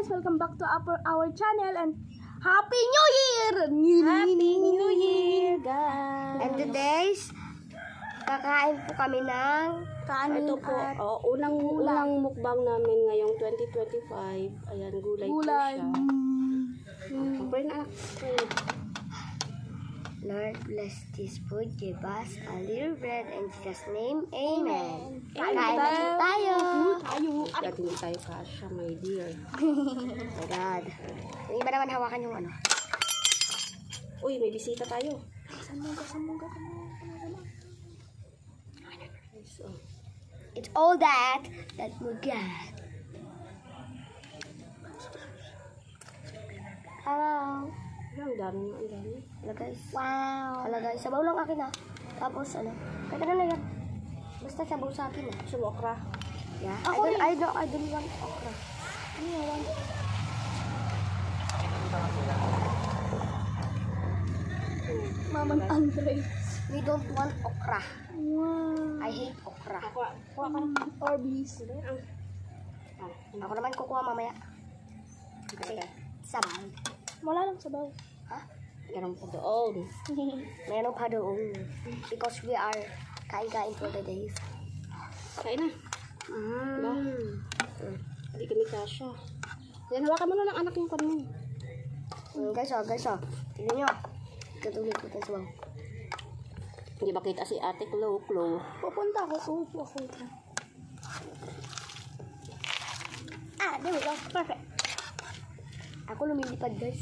guys! Welcome back to our channel and Happy New Year! Happy New Year, guys! And today's kakain po kami ng kanin ito po, at unang mukbang namin ngayong 2025. Ayan, gulay po gulay. siya. Pray na, pray. Lord, bless this food, give us a little bread in Jesus' name. Amen. Kain Kain na tayo. tayo. At hindi tayo kasha, my dear. Oh my God. Yung iba naman hawakan yung ano. Uy, may bisita tayo. So, It's all that we got. Hello. ang dami. Hello guys. Wow. Hello guys. Sabaw lang akin ah. Tapos ano. Kaya na yan. Basta sabaw sa akin ah. Gusto mo okra? Yeah. Ako I don't want okra. Ano yan? Mama Andre. We don't want okra. Wow. I hate okra. Kuha ka. Orbeez. Ako naman kukuha mamaya. Kasi sabaw. Wala lang sabaw. Ha? Meron po doon. Meron pa doon. Because we are kain-kain for the days. Kain na. Ba? Hindi kami kasha. Yan, hawakan mo na lang anak yung kwan mo. Guys. Tignan nyo. Katuloy ko tayo sabaw. Hindi ba kita si ate Klo? Pupunta ako. Uupo ako. There we go. Perfect. Ako lumilipad guys.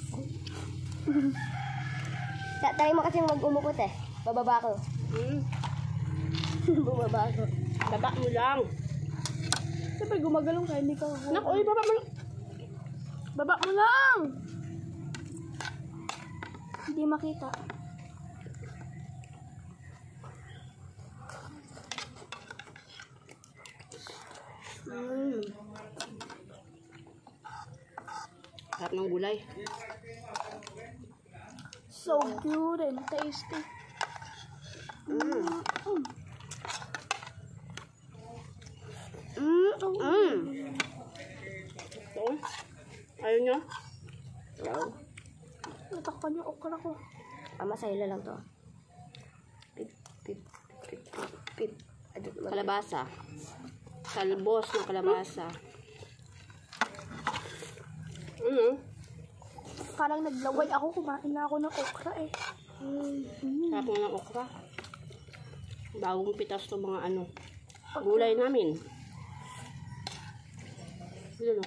Try mo kasi mag-umukot eh. Bababa ako. Bumaba ako. Baba mo lang. Siyempre gumagalong ka, hindi ka Nak, uy, baba mo lang. Baba mo lang! Hindi makita. Harap ng gulay. So good and tasty. Ito. Ayaw nyo? No. Natakpan yung okra ko. Masahila lang to. Pip. Kalabasa. Talbos ng kalabasa. Parang naglaway ako, kumain na ako ng okra eh. Sarap nga ng okra. Bagong pitas to mga gulay namin. Yun o.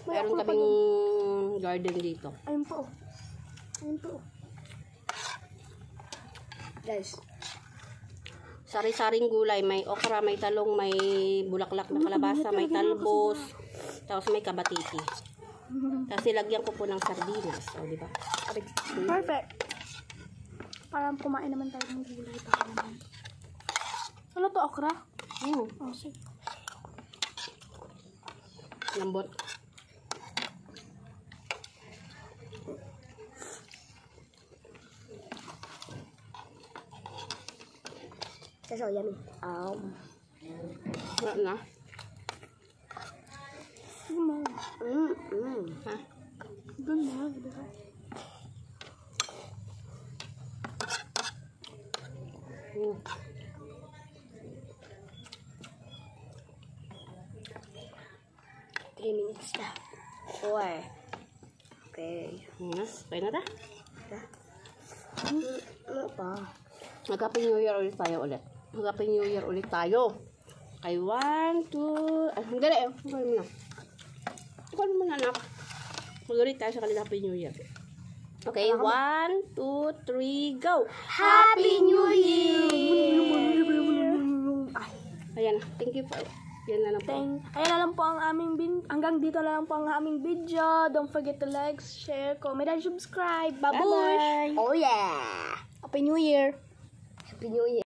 May Meron okra pa kaming dun. garden dito. Ayun po. Guys. Sari-saring gulay. May okra, may talong, may bulaklak na kalabasa, may talbos. Tapos may kabatiti. Tapos ilagyan ko po ng sardinas. O, diba? Perfect. Parang kumain naman tayo ng gulay. Baka naman. Ano to, okra? Oh, sige. Lambot. So yummy. Wala na. Ha? Doon na. Diba? Three minutes na. 4. Okay. Kaya na ta? Ano pa? Mag-Happy New Year ulit tayo ulit. Mag-Happy New Year ulit tayo. Kay 1, 2... Ay, hindi na. Huwag mo na. Huwag mo na, anak. Mag-ulit tayo sa kanila Happy New Year. Okay, 1, 2, 3, go! Happy New Year! Ayan, thank you po. Yan na lang po. Ayan na lang po ang aming hanggang dito na lang po ang aming video. Don't forget to like, share, comment, and subscribe. Babush! Bye-bye! Oh yeah! Happy New Year! Happy New Year!